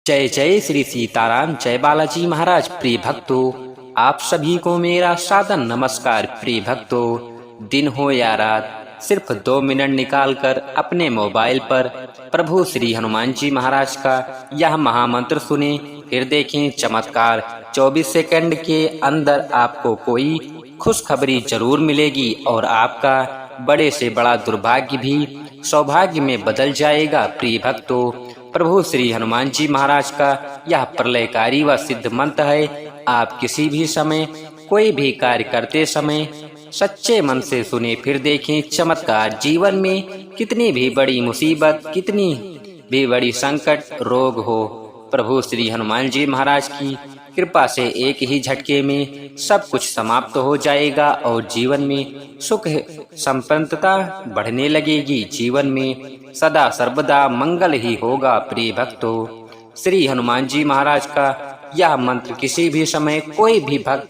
जय जय श्री सीताराम, जय बालाजी महाराज। प्रिय भक्तों, आप सभी को मेरा सादर नमस्कार। प्रिय भक्तों, दिन हो या रात, सिर्फ 2 मिनट निकालकर अपने मोबाइल पर प्रभु श्री हनुमान जी महाराज का यह महामंत्र सुने, फिर देखें चमत्कार। 24 सेकंड के अंदर आपको कोई खुशखबरी जरूर मिलेगी और आपका बड़े से बड़ा दुर्भाग्य भी सौभाग्य में बदल जाएगा। प्रिय भक्तों, प्रभु श्री हनुमान जी महाराज का यह प्रलयकारी व सिद्ध मंत्र है। आप किसी भी समय कोई भी कार्य करते समय सच्चे मन से सुने, फिर देखें चमत्कार। जीवन में कितनी भी बड़ी मुसीबत, कितनी भी बड़ी संकट, रोग हो, प्रभु श्री हनुमान जी महाराज की कृपा से एक ही झटके में सब कुछ समाप्त हो जाएगा और जीवन में सुख संपन्नता बढ़ने लगेगी। जीवन में सदा सर्वदा मंगल ही होगा। प्रिय भक्तों, श्री हनुमान जी महाराज का यह मंत्र किसी भी समय कोई भी भक्त,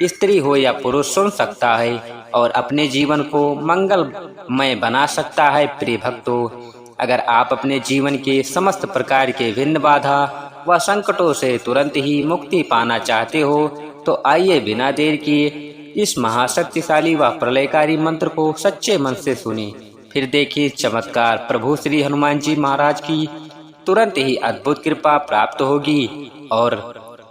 स्त्री हो या पुरुष, सुन सकता है और अपने जीवन को मंगलमय बना सकता है। प्रिय भक्तों, अगर आप अपने जीवन के समस्त प्रकार के विघ्न, बाधा व संकटों से तुरंत ही मुक्ति पाना चाहते हो तो आइए बिना देर किए इस महाशक्तिशाली व प्रलयकारी मंत्र को सच्चे मन से सुनिए, फिर देखिए चमत्कार। प्रभु श्री हनुमान जी महाराज की तुरंत ही अद्भुत कृपा प्राप्त होगी और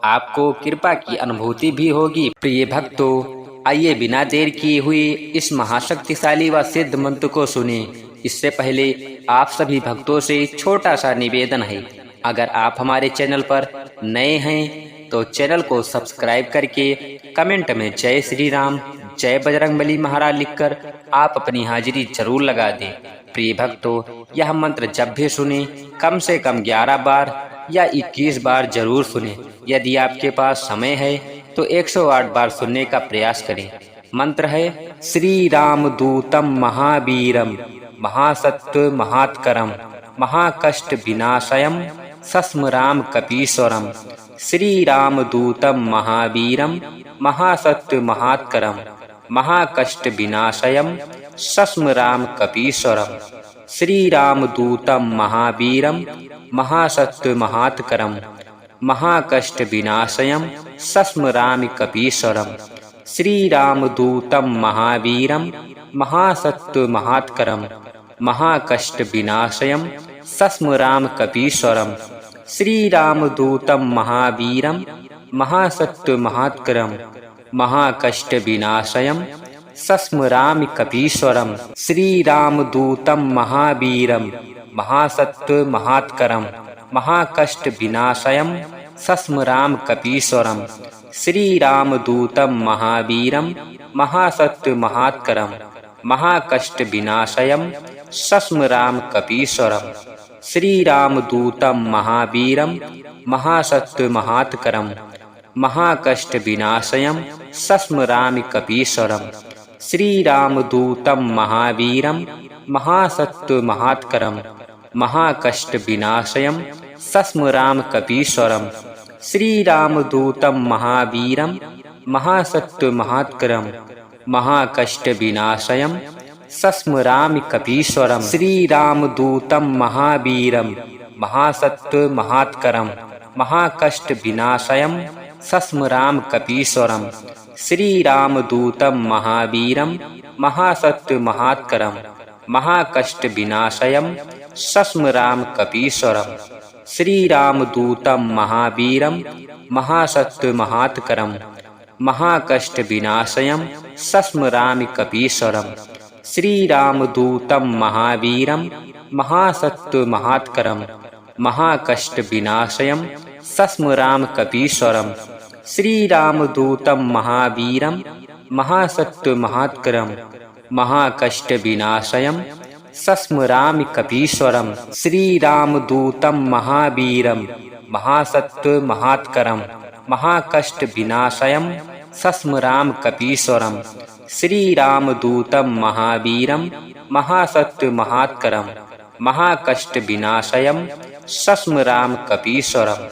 आपको कृपा की अनुभूति भी होगी। प्रिय भक्तों, आइए बिना देर किए हुए इस महाशक्तिशाली व सिद्ध मंत्र को सुने। इससे पहले आप सभी भक्तों से छोटा सा निवेदन है, अगर आप हमारे चैनल पर नए हैं तो चैनल को सब्सक्राइब करके कमेंट में जय श्री राम, जय बजरंगबली महाराज लिखकर आप अपनी हाजिरी जरूर लगा दें। प्रिय भक्तों, यह मंत्र जब भी सुने कम से कम 11 बार या 21 बार जरूर सुने। यदि आपके पास समय है तो 108 बार सुनने का प्रयास करें। मंत्र है श्री राम दूतम महावीरम महासत्व महात्करम महाकष्ट विनाशयम सस्मराम कपीश्वरम। श्री राम दूतम महावीरम महासत्व महात्करम महाकष्ट विनाशयम सस्मराम कपीश्वरम। श्री राम दूतम महावीरम महासत्व महात्करम महाकष्ट विनाशयम सस्मराम कपीश्वरम। श्री राम दूतम महावीरम महासत्व महात्करम महाकष्ट विनाशयम सस्मराम कपीश्वरम। श्री राम दूतम महावीरम महासत्व महात्करम महाकष्ट विनाशयम सस्मराम कपीश्वरम। श्री राम दूतम महावीरम महासत्व महात्करम महाकष्ट विनाशयम सस्मराम कपीश्वरम। श्री राम दूतम महावीरम महासत्व महात्करम महाकष्ट विनाशयम सस्मराम कपीश्वरम। श्री राम दूतम महावीरम महासत्व महात्करम महाकष्ट विनाशयम सस्मराम कपीश्वरम। श्री राम दूतम महावीरम महासत्व महात्करम महाकष्ट विनाशयम सस्मराम कपीश्वरम। श्री राम दूतम महावीरम महासत्व महात्करम महाकष्ट विनाशयम सस्मराम कपीश्वरम। श्री राम दूतम महावीरम महासत्व महात्करम महाकष्ट विनाशयम सस्मराम कपीश्वरम। श्री राम दूतम महावीरम महासत्व महात्करम महाकष्ट विनाशयम सस्मराम कपीश्वरम। श्री राम दूतम महावीरम महासत्व महात्करम महाकष्ट विनाशयम सस्मराम कपीश्वरम। श्री राम दूतम महावीरम महासत्व महात्करम महाकष्ट विनाशयम सस्मराम कपीश्वरम। श्री राम दूतम महावीरम महासत्व महात्करम महाकष्ट विनाशयम सस्मराम कपीश्वरम। श्री राम दूतम महावीरम महासत्व महात्करम महाकष्ट विनाशयम सस्मराम कपीश्वरम। श्री राम दूतम महावीरम महासत्व महात्करम महाकष्ट विनाशयम सस्मराम कपीश्वरम।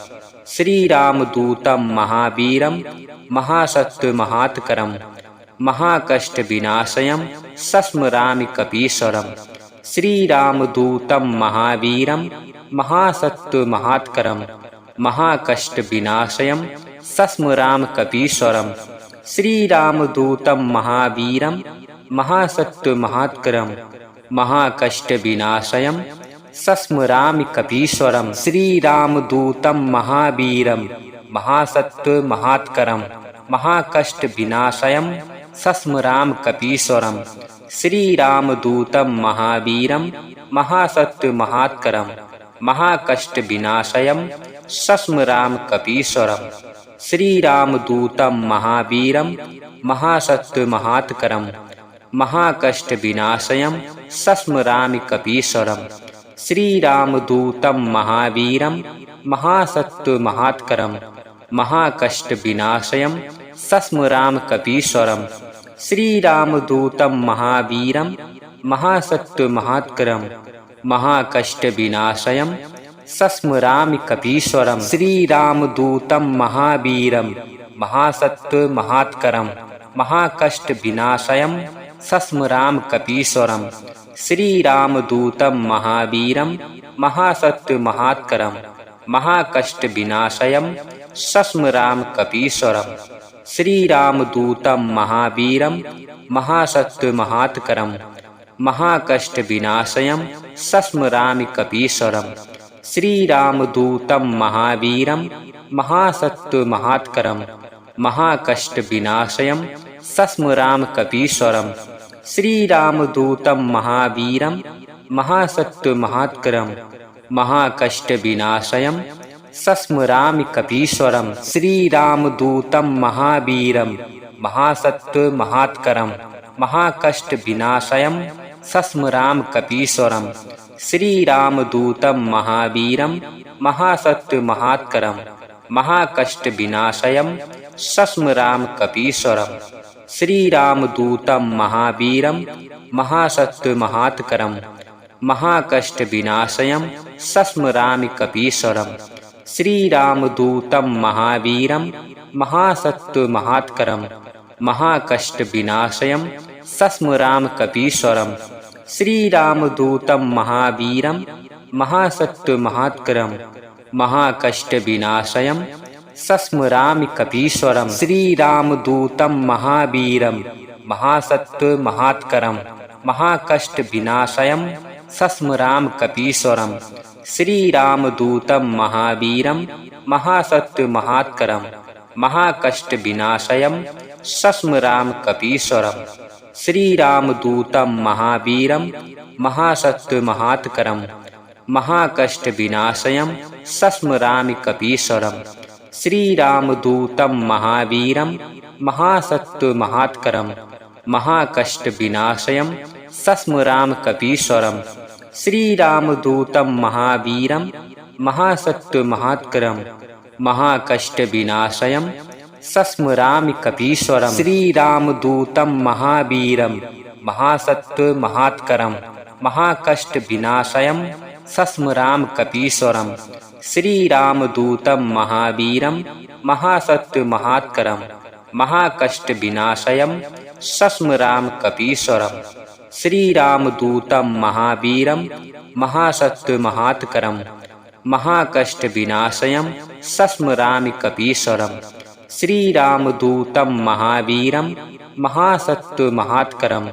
श्री राम दूतम महावीरम महासत्व महात्करम महाकष्ट विनाशयम सस्मराम कपीश्वरम। श्री राम दूतम महावीरम महासत्व महात्करम महाकष्टविनाशयं सस्मरामकपीश्वरं श्रीरामदूतं महावीरं महासत्त्वमहात्करं महाकष्टविनाशयं सस्मरामकपीश्वरं श्रीरामदूतं महावीरं महासत्त्वमहात्करं महाकष्टविनाशयं सस्मरामकपीश्वरं श्रीरामदूतं महावीरं महासत्त्वमहात्करं महाकष्टविनाशयं सस्मरामकपीश्वरं श्रीरामदूतं महावीरं महासत्त्वमहात्करं महाकष्टविनाशयं सस्मरामकपीश्वरं श्रीरामदूतं महावीरं महासत्त्वमहात्करं महाकष्टविनाशयं सस्मरामकपीश्वरं श्रीरामदूतं महावीरं महासत्त्वमहात्करं महाकष्टविनाशयं सस्मरामकपीश्वरं श्रीरामदूतं महावीरं महासत्त्वमहात्करं महाकष्टविनाशयं सस्मरामकपीश्वरं श्रीरामदूतं महावीरं महासत्त्वमहात्करं महाकष्टविनाशयं सस्मरामकपीश्वरं श्रीरामदूतं महावीरं महासत्त्वमहात्करं महाकष्टविनाशयं सस्मरामकपीश्वरं श्रीरामदूतं महावीरं महासत्त्वमहात्करं महाकष्टविनाशयं सस्मरामकपीश्वरं श्रीरामदूतं महावीरं महासत्त्वमहात्करं महाकष्टविनाशयं सस्मरामकपीश्वरं श्रीरामदूतं महावीरं महासत्त्वमहात्करं महाकष्टविनाशयं सस्मरामकपीश्वरं श्रीरामदूतं महावीरं महासत्त्वमहात्करं महाकष्टविनाशयं सस्मरामकपीश्वरं श्रीरामदूतं महावीरं महासत्त्वमहात्करं महाकष्टविनाशयं सस्मरामकपीश्वरं श्रीरामदूतं महावीरं महासत्त्वमहात्करं महाकष्टविनाशयं सस्मरामकपीश्वरं श्रीरामदूतं महावीरं महासत्त्वमहात्करं महाकष्टविनाशयं सस्मरामकपीश्वरं श्रीरामदूतं महावीरं महासत्त्वमहात्करं महाकष्टविनाशयं सस्मरामकपीश्वरं श्रीरामदूतं महावीरं महासत्त्वमहात्करं महाकष्टविनाशयं सस्मरामकपीश्वरं श्रीरामदूतं महावीरं महासत्त्वमहात्करं महाकष्टविनाशयं सस्मरामकपीश्वरं श्रीरामदूतं महावीरं महासत्त्वमहात्करं महाकष्टविनाशयं सस्मरामकपीश्वरं श्रीरामदूतं महावीरं महासत्त्वमहात्करं महाकष्टविनाशयं सस्मरामकपीश्वरं श्रीरामदूतं महावीरं महासत्त्वमहात्करं महाकष्टविनाशयं सस्मरामकपीश्वरं श्रीरामदूतं महावीरं महासत्त्वमहात्करं महाकष्टविनाशयं सस्मरामकपीश्वरं श्रीरामदूतं महावीरं महासत्त्वमहात्करं महाकष्टविनाशयं सस्मरामकपीश्वरं श्रीरामदूतं महावीरं महासत्त्वमहात्करं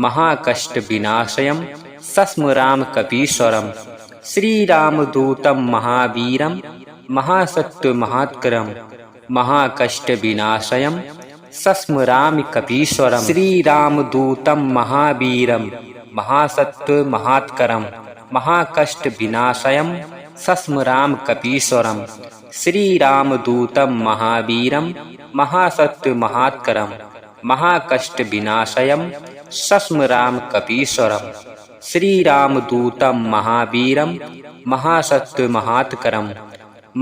महाकष्टविनाशयं सस्मरामकपीश्वरं श्रीरामदूतं महावीरं महासत्त्वमहात्करं महाकष्टविनाशयं सस्मरामकपीश्वरं श्रीरामदूतं महावीरं महासत्त्वमहात्करं महाकष्टविनाशयं सस्मरामकपीश्वरं श्रीरामदूतं महावीरं महासत्त्वमहात्करं महाकष्टविनाशयं सस्मरामकपीश्वरं श्रीरामदूतं महावीरं महासत्त्वमहात्करं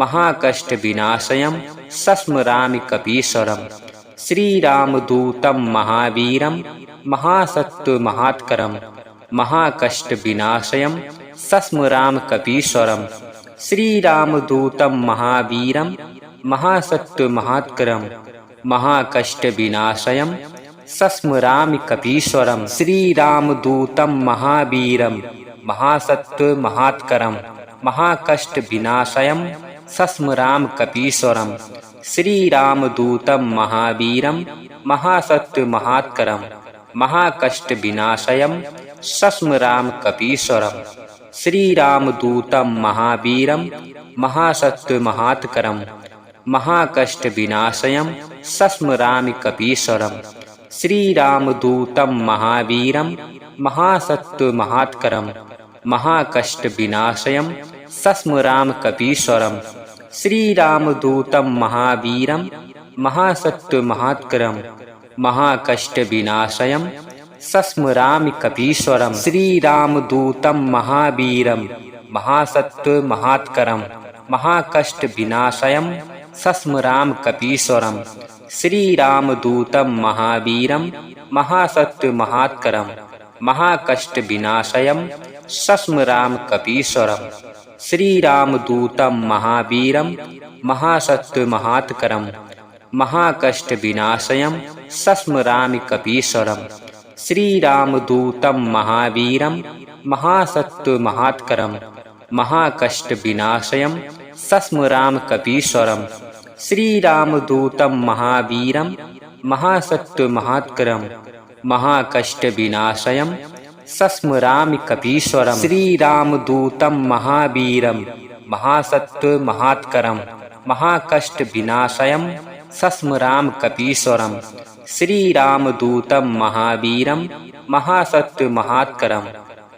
महाकष्टविनाशयं सस्मरामकपीश्वरं श्रीरामदूतं महावीरं महासत्त्वमहात्करं महाकष्टविनाशयं सस्मरामकपीश्वरं श्रीरामदूतं महावीरं महासत्त्वमहात्करं महाकष्टविनाशयं सस्मरामकपीश्वरं श्रीरामदूतं महावीरं महासत्त्वमहात्करं महाकष्टविनाशयं सस्मराम कपीश्वरम। श्रीरामदूतं महावीरं महासत्वमहात्करं महाकष्टविनाशयं सस्मराम कपीश्वरम। श्रीरामदूतं महावीरं महासत्वमहात्करं महाकष्टविनाशयं सस्मरामि कपीश्वरम। श्रीरामदूतं महावीरं महासत्वमहात्करं महाकष्टविनाशयं सस्मराम कपीश्वरम। श्रीरामदूतं महावीरं महासत्वमहात्करं महाकष्टविनाशयं सस्मरामि कपीश्वरम। श्रीरामदूतं महावीरं महासत्वमहात्करं महाकष्टविनाशयं सस्मराम कपीश्वरम। श्रीरामदूतं महावीरं महासत्वमहात्करं महाकष्टविनाशयं सस्मराम कपीश्वरम। श्रीरामदूतं महावीरं महासत्वमहात्करं महाकष्टविनाशयं सस्मरामि कपीश्वरम। श्रीरामदूतं महावीरं महासत्वमहात्करं महाकष्टविनाशयं सस्मराम कपीश्वरम। श्रीरामदूतं महावीरं महासत्वमहात्करं महाकष्टविनाशयं सस्मरामि कपीश्वरम। श्रीरामदूतं महावीरं महासत्वमहात्करं महाकष्टविनाशयं सस्मराम कपीश्वरम। श्रीरामदूतं महावीरं महासत्वमहात्करं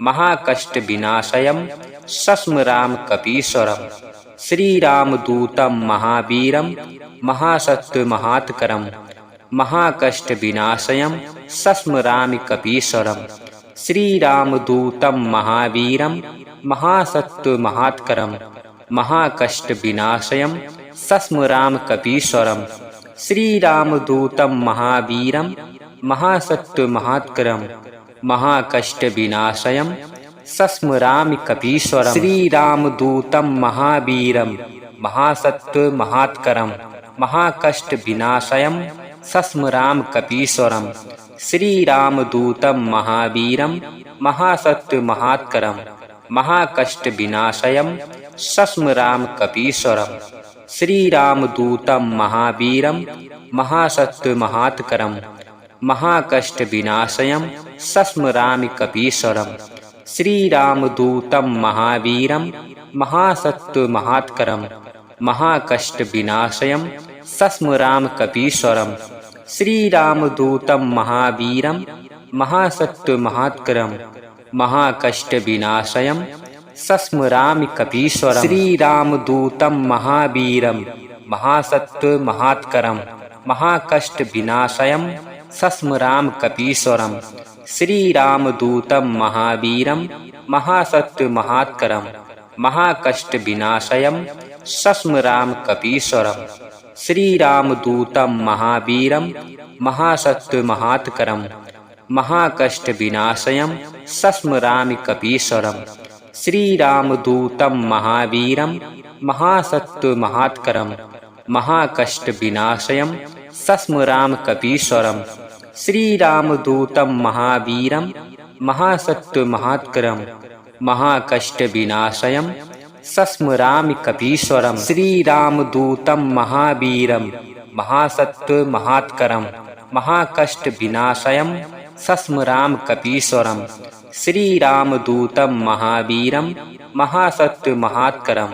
महाकष्टविनाशयं सस्मराम कपीश्वरम। श्रीरामदूतं महावीरं महासत्वमहात्करं महाकष्टविनाशयं सस्मरामि कपीश्वरम। श्रीरामदूतं महावीरं महासत्वमहात्करं महाकष्टविनाशयं सस्मराम कपीश्वरम। श्रीरामदूतं महावीरं महासत्वमहात्करं महाकष्टविनाशयं सस्मरामि कपीश्वरम। श्रीरामदूतं महावीरं महासत्वमहात्करं महाकष्टविनाशयं सस्मराम कपीश्वरम। श्रीरामदूतं महावीरं महासत्वमहात्करं महाकष्टविनाशयं सस्मराम कपीश्वरम। श्रीरामदूतं महावीरं महासत्वमहात्करं महाकष्टविनाशयं सस्मरामि कपीश्वरम। श्रीरामदूतं महावीरं महासत्वमहात्करं महाकष्टविनाशयं सस्मराम कपीश्वरम। श्रीरामदूतं महावीरं महासत्वमहात्करं महाकष्टविनाशयं सस्मरामि कपीश्वरम। श्रीरामदूतं महावीरं महासत्वमहात्करं महाकष्टविनाशयं सस्मराम कपीश्वरम। श्रीरामदूतं महावीरं महासत्वमहात्करं महाकष्टविनाशयं सस्मराम कपीश्वरम। श्रीरामदूतं महावीरं महासत्वमहात्करं महाकष्टविनाशयं सस्मरामि कपीश्वरम। श्रीरामदूतं महावीरं महासत्वमहात्करं महाकष्टविनाशयं सस्मराम कपीश्वरम। श्रीरामदूतं महावीरं महासत्वमहात्करं महाकष्टविनाशयं सस्मरामि कपीश्वरम। श्रीरामदूतं महावीरं महासत्वमहात्करं महाकष्टविनाशयं सस्मराम कपीश्वरम। श्रीरामदूतं महावीरं महासत्वमहात्करं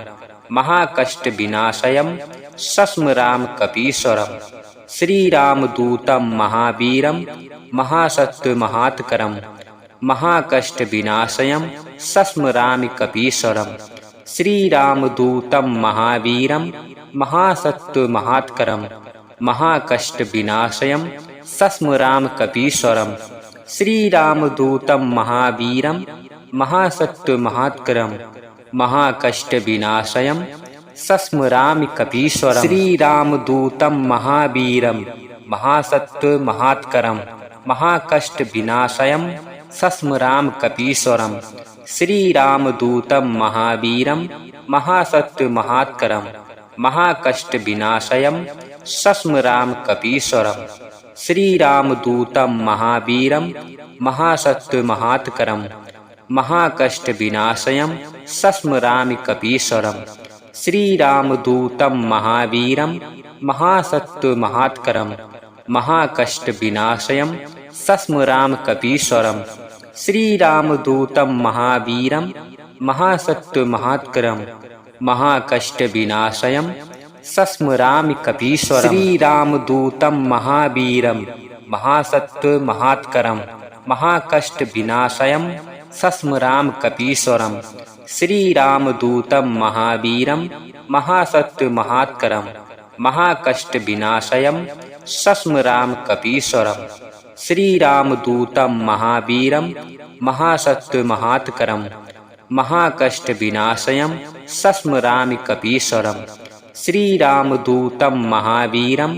महाकष्टविनाशयं सस्मराम कपीश्वरम। श्रीरामदूतं महावीरं महासत्वमहात्करं महाकष्टविनाशयं सस्मरामि कपीश्वरम। श्रीरामदूतं महावीरं महासत्वमहात्करं महाकष्टविनाशयं सस्मराम कपीश्वरम। श्रीरामदूतं महावीरं महासत्वमहात्करं महाकष्टविनाशयं सस्मरामि कपीश्वरम। श्रीरामदूतं महावीरं महासत्वमहात्करं महाकष्टविनाशयं सस्मराम कपीश्वरम। श्रीरामदूतं महावीरं महासत्वमहात्करं महाकष्टविनाशयं सस्मराम कपीश्वरम। श्रीरामदूतं महावीरं महासत्वमहात्करं महाकष्टविनाशयं सस्मरामि कपीश्वरम। श्रीरामदूतं महावीरं महासत्त्वमहात्करं महाकष्टविनाशयं सस्मरामकपीश्वरम् श्रीरामदूतं महावीरं महासत्त्वमहात्करं महाकष्टविनाशयं सस्मरामकपीश्वरम् श्रीरामदूतं महावीरं महासत्त्वमहात्करं महाकष्टविनाशयं सस्मरामकपीश्वरम् श्रीरामदूतं महावीरं महासत्त्वमहात्करं महाकष्टविनाशयं सस्मरामकपीश्वरम् श्रीरामदूतं महावीरं महासत्त्वमहात्करं महाकष्टविनाशयं सस्मरामकपीश्वरम् श्रीरामदूतं महावीरं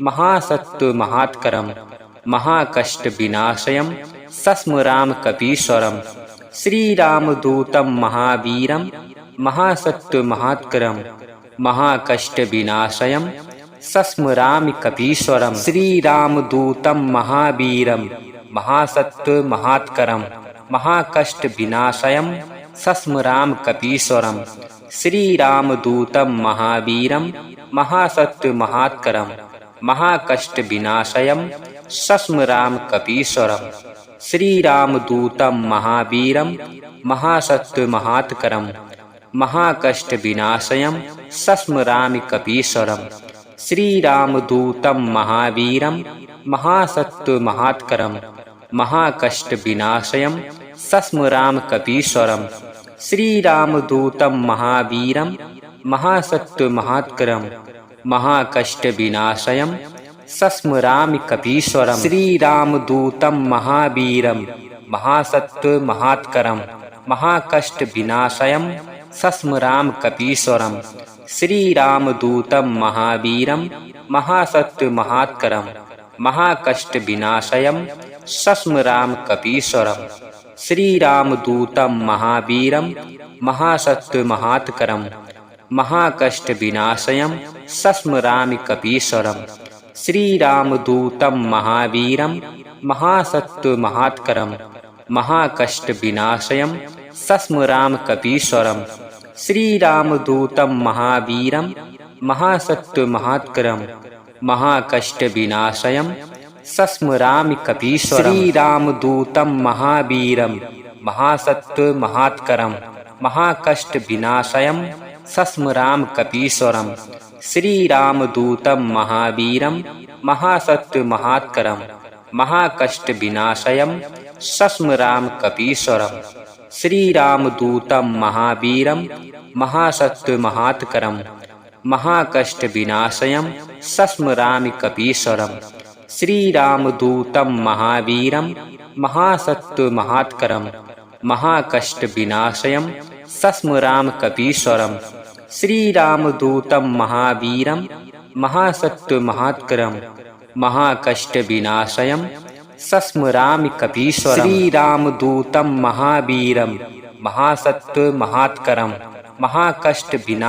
महासत्त्वमहात्करं महाकष्टविनाशयं सस्मरामकपीश्वरम् श्रीरामदूतं महावीरं महासत्त्वमहात्करं महाकष्टविनाशयं सस्मरामकपीश्वरम् श्रीरामदूतं महावीरं महासत्त्वमहात्करं महाकष्टविनाशयं सस्मरामकपीश्वरम् श्रीरामदूतं महावीरं महासत्त्वमहात्करं महाकष्टविनाशयं सस्मरामकपीश्वरम् श्रीरामदूतं महावीरं महासत्त्वमहात्करं महाकष्टविनाशयं सस्मरामकपीश्वरम् श्रीरामदूतं महावीरं महासत्त्वमहात्करं महाकष्टविनाशयं सस्मरामकपीश्वरम् श्रीरामदूतं महावीरं महासत्त्वमहात्करं महाकष्टविनाशयं सस्मरामकपीश्वरम् श्रीरामदूतं महावीरं महासत्त्वमहात्करं महाकष्टविनाशयं सस्मरामकपीश्वरम् श्रीरामदूतं महावीरं महासत्त्वमहात्करं महाकष्टविनाशयं सस्मरामकपीश्वरम् श्रीरामदूतं महावीरं महासत्त्वमहात्करं महाकष्टविनाशयं सस्मरामकपीश्वरम् श्रीरामदूतं महावीरं महासत्त्वमहात्करं महाकष्टविनाशयं सस्मरामकपीश्वरम् श्रीरामदूतं महावीरं महासत्त्वमहात्करं महाकष्टविनाशयं सस्मरामकपीश्वरम् श्रीरामदूतं महावीरं महासत्त्वमहात्करं महाकष्टविनाशयं सस्मरामकपीश्वरम् श्रीरामदूतं महावीरं महासत्त्वमहात्करं महाकष्टविनाशयं सस्मरामकपीश्वरम् श्रीरामदूतं महावीरं महासत्त्वमहात्करं महाकष्टविनाशयं सस्मरामकपीश्वरम् श्रीरामदूतं महावीरं महासत्त्वमहात्करं महाकष्टविनाशयं सस्मरामकपीश्वरम् श्रीरामदूतं महावीरं महासत्त्वमहात्करं महाकष्टविनाशयं सस्मरामकपीश्वरम् श्रीरामदूतं महावीरं महासत्त्वमहात्करं महाकष्टविनाशयं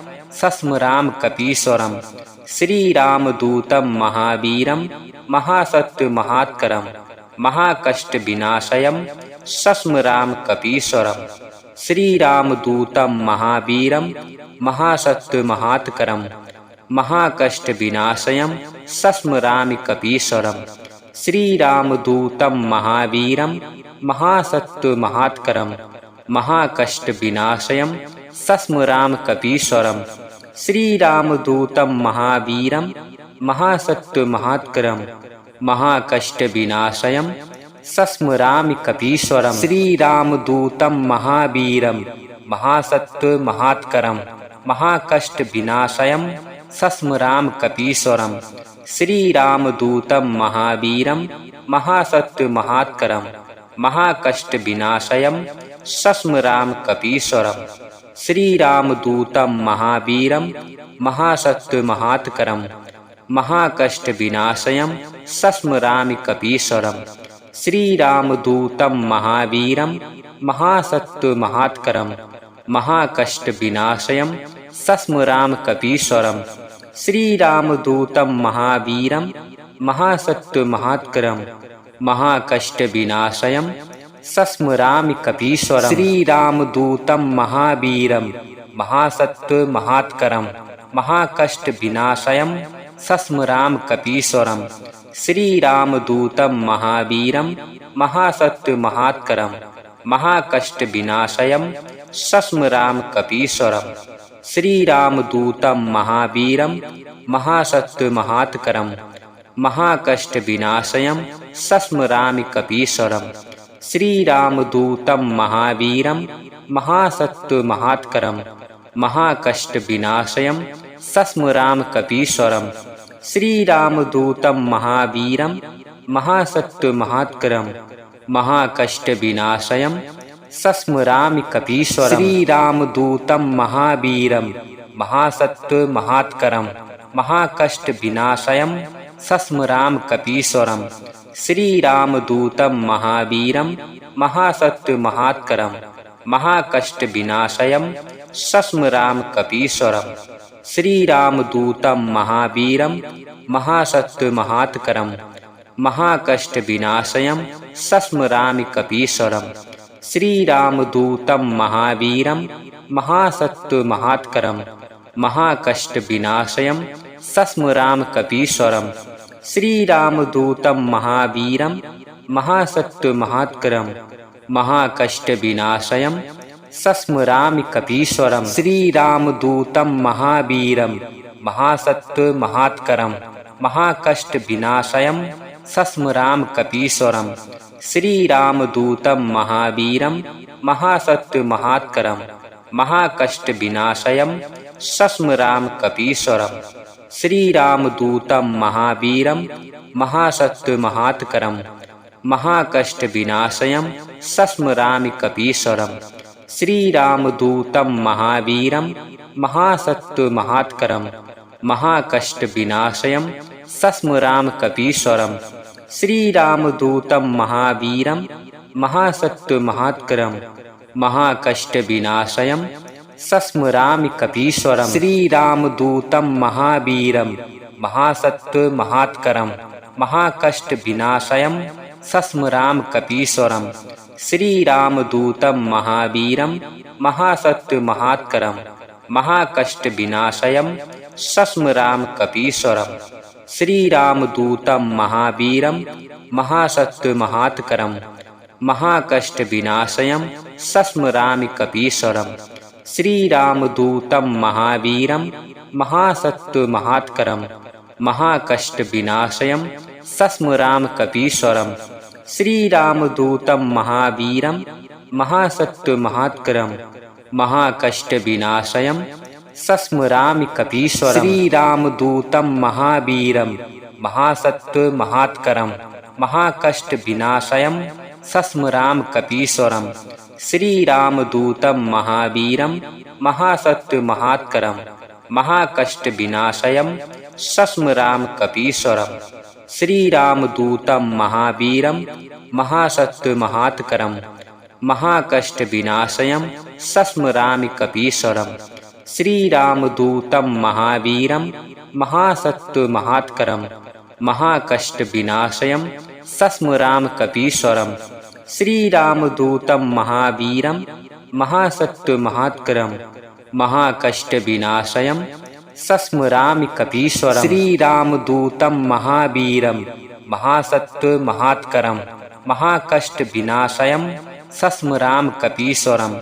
सस्मरामकपीश्वरम् श्रीरामदूतं महावीरं महासत्त्वमहात्करं महाकष्टविनाशयं सस्मरामकपीश्वरम् श्रीरामदूतं महावीरं महासत्त्वमहात्करं महाकष्टविनाशयं सस्मरामकपीश्वरम् श्रीरामदूतं महावीरं महासत्त्वमहात्करं महाकष्टविनाशयं सस्मरामकपीश्वरम् श्रीरामदूतं महावीरं महासत्त्वमहात्करं महाकष्टविनाशयं सस्मरामकपीश्वरम् श्रीरामदूतं महावीरं महासत्त्वमहात्करं महाकष्टविनाशयं सस्मरामकपीश्वरम् श्रीरामदूतं महावीरं महासत्त्वमहात्करं महाकष्टविनाशयं सस्मरामकपीश्वरम् श्रीरामदूतं महावीरं महासत्त्वमहात्करं महाकष्टविनाशयं सस्मरामकपीश्वरम् श्रीरामदूतं महावीरं महासत्त्वमहात्करं महाकष्टविनाशयं सस्मरामकपीश्वरम् श्रीरामदूतं महावीरं महासत्त्वमहात्करं महाकष्टविनाशयं सस्मरामकपीश्वरम् श्रीरामदूतं महावीरं महासत्व महात्करम महाकष्ट विनाशयम सस्मराम कपीश्वरम श्री रामदूतम महावीरम महासत्व महात्करम महाकष्ट विनाशयम सस्मराम कपीश्वरम श्री रामदूतम महावीरम महासत्व महात्करम महाकष्ट विनाशयम सस्मरामि कपीश्वरम श्री रामदूतम महावीरम महासत्व महात्करम महाकष्ट विनाशयम सस्मराम कपीश्वरम श्री रामदूतम महावीरम महासत्व महात्करम महाकष्ट विनाशयम सस्मरामि कपीश्वरम श्री रामदूतम महावीरम महासत्व महात्करम महाकष्ट विनाशयम सस्मराम कपीश्वरम श्री रामदूतम महावीरम महासत्व महात्करम महाकष्ट विनाशयम सस्मराम कपीश्वरम श्री रामदूतम महावीरम महासत्व महात्करम महाकष्ट विनाशयम सस्मरामि कपीश्वरम श्री रामदूतम महावीरम महासत्व महात्करम महाकष्ट विनाशयम सस्मराम कपीश्वरम श्री रामदूतम महावीरम महासत्व महात्करम महाकष्ट विनाशयम सस्मरामि कपीश्वरम श्री रामदूतम महावीरम महासत्व महात्करम महाकष्ट विनाशयम सस्मराम कपीश्वरम श्री रामदूतम महावीरम महासत्व महात्करम महाकष्ट विनाशयम सस्मराम कपीश्वरम श्री रामदूतम महावीरम महासत्व महात्करम महाकष्ट विनाशयम सस्मरामि कपीश्वरम श्री रामदूतम महावीरम महासत्व महात्करम महाकष्ट विनाशयम सस्मराम कपीश्वरम श्री रामदूतम महावीरम महासत्व महात्करम महाकष्ट विनाशयम सस्मरामि कपीश्वरम श्री रामदूतम महावीरम महासत्व महात्करम महाकष्ट विनाशयम सस्मराम कपीश्वरम श्री रामदूतम महावीरम महासत्व महात्करम महाकष्ट विनाशयम सस्मराम कपीश्वरम श्री रामदूतम महावीरम महासत्व महात्करम महाकष्ट विनाशयम सस्मरामि कपीश्वरम श्री रामदूतम महावीरम महासत्व महात्करम महाकष्ट विनाशयम सस्मराम कपीश्वरम श्री रामदूतम महावीरम महासत्व महात्करम महाकष्ट विनाशयम सस्मरामि कपीश्वरम श्री रामदूतम महावीरम महासत्व महात्करम महाकष्ट विनाशयम सस्मराम कपीश्वरम श्री रामदूतम महावीरम महासत्व महात्करम महाकष्ट विनाशयम सस्मराम कपीश्वरम श्री रामदूतम महावीरम महासत्व महात्करम महाकष्ट विनाशयम सस्मरामि कपीश्वरम श्री रामदूतम महावीरम महासत्व महात्करम महाकष्ट विनाशयम सस्मराम कपीश्वरम श्री रामदूतम महावीरम महासत्व महात्करम महाकष्ट विनाशयम सस्मरामि कपीश्वरम श्री रामदूतम महावीरम महासत्व महात्करम महाकष्ट विनाशयम सस्मराम कपीश्वरम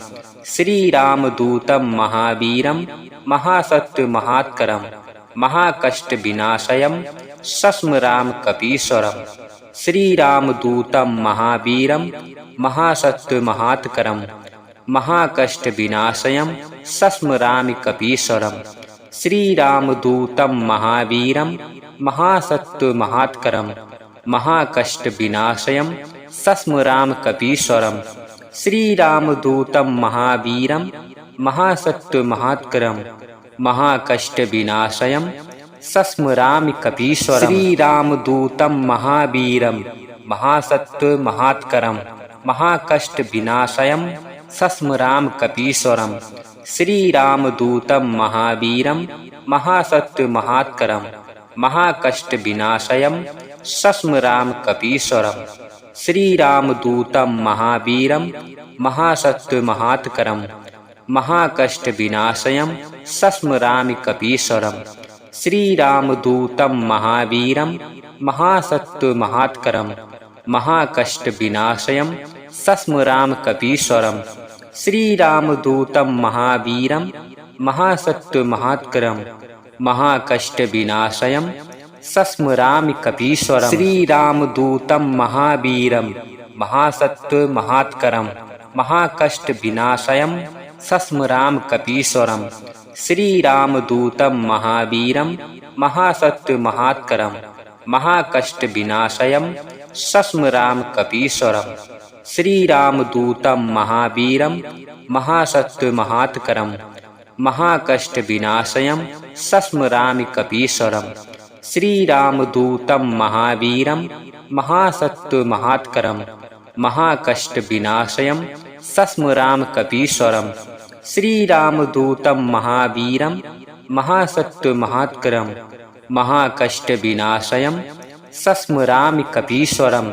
श्री रामदूतम महावीरम महासत्व महात्करम महाकष्ट विनाशयम सस्मराम कपीश्वरम श्री रामदूतम महावीरम महासत्व महात्करम महाकष्ट विनाशयम सस्मरामि कपीश्वरम श्री रामदूतम महावीरम महासत्व महात्करम महाकष्ट विनाशयम सस्मराम कपीश्वरम श्री रामदूतम महावीरम महासत्व महात्करम महाकष्ट विनाशयम सस्मरामि कपीश्वरम श्री रामदूतम महावीरम महासत्व महात्करम महाकष्ट विनाशयम सस्मराम कपीश्वरम श्री रामदूतम महावीरम महासत्व महात्करम महाकष्ट विनाशयम सस्मराम कपीश्वरम श्री रामदूतम महावीरम महासत्व महात्करम महाकष्टविनाशयं सस्मरामि कपीश्वरं श्रीरामदूतं महावीरं महासत्त्वमहात्करं महाकष्टविनाशयं सस्मरामि कपीश्वरं श्रीरामदूतं महावीरं महासत्त्वमहात्करं महाकष्टविनाशयं सस्मरामि कपीश्वरं श्रीरामदूतं महावीरं महासत्त्वमहात्करं महाकष्टविनाशयं सस्मरामि कपीश्वरं श्रीरामदूतं महावीरं महासत्त्वमहात्करं महाकष्टविनाशयं सस्मरामि कपीश्वरं श्रीरामदूतं महावीरं महासत्त्वमहात्करं महाकष्टविनाशयं सस्मरामि कपीश्वरं श्रीरामदूतं महावीरं महासत्त्वमहात्करं महाकष्टविनाशयं सस्मरामि कपीश्वरं श्रीरामदूतं महावीरं महासत्त्वमहात्करं महाकष्टविनाशयं सस्मरामि कपीश्वरं